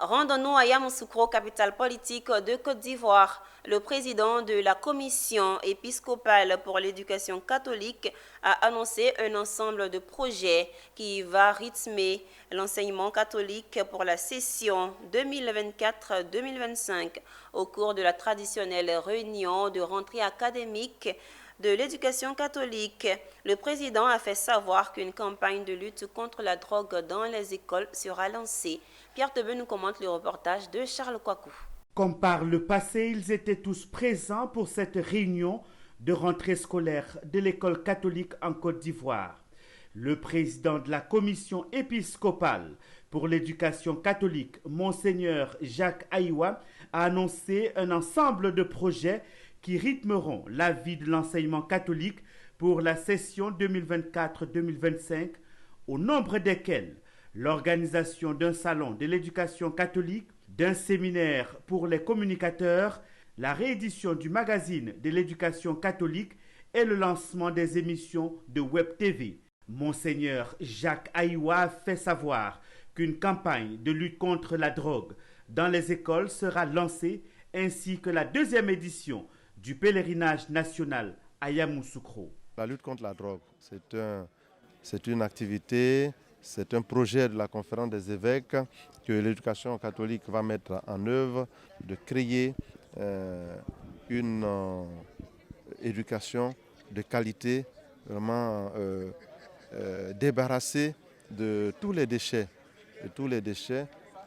Rendons-nous à Yamoussoukro, capitale politique de Côte d'Ivoire. Le président de la commission épiscopale pour l'éducation catholique a annoncé un ensemble de projets qui va rythmer l'enseignement catholique pour la session 2024-2025 au cours de la traditionnelle réunion de rentrée académique de l'éducation catholique. Le président a fait savoir qu'une campagne de lutte contre la drogue dans les écoles sera lancée. Pierre Tebe nous commente le reportage de Charles Kouakou. Comme par le passé, ils étaient tous présents pour cette réunion de rentrée scolaire de l'école catholique en Côte d'Ivoire. Le président de la commission épiscopale pour l'éducation catholique, Monseigneur Jacques Aïwa, a annoncé un ensemble de projets qui rythmeront la vie de l'enseignement catholique pour la session 2024-2025, au nombre desquels l'organisation d'un salon de l'éducation catholique, d'un séminaire pour les communicateurs, la réédition du magazine de l'éducation catholique et le lancement des émissions de Web TV. Monseigneur Jacques Aïwa fait savoir qu'une campagne de lutte contre la drogue dans les écoles sera lancée, ainsi que la deuxième édition du pèlerinage national à Yamoussoukro. La lutte contre la drogue, c'est une activité, c'est un projet de la conférence des évêques que l'éducation catholique va mettre en œuvre, de créer une éducation de qualité, vraiment débarrassée de tous les déchets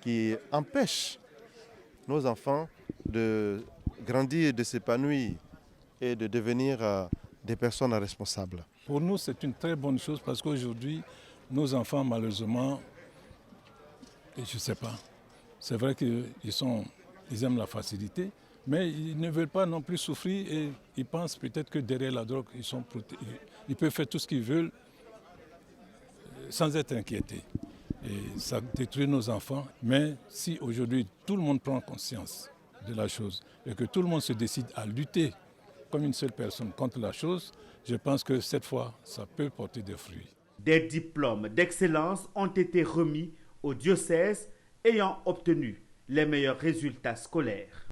qui empêchent nos enfants de grandir, de s'épanouir et de devenir des personnes responsables. Pour nous, c'est une très bonne chose parce qu'aujourd'hui, nos enfants, malheureusement, je ne sais pas, c'est vrai qu'ils aiment la facilité, mais ils ne veulent pas non plus souffrir et ils pensent peut-être que derrière la drogue, ils peuvent faire tout ce qu'ils veulent sans être inquiétés. Et ça détruit nos enfants, mais si aujourd'hui tout le monde prend conscience de la chose et que tout le monde se décide à lutter comme une seule personne contre la chose, je pense que cette fois, ça peut porter des fruits. Des diplômes d'excellence ont été remis aux diocèses ayant obtenu les meilleurs résultats scolaires.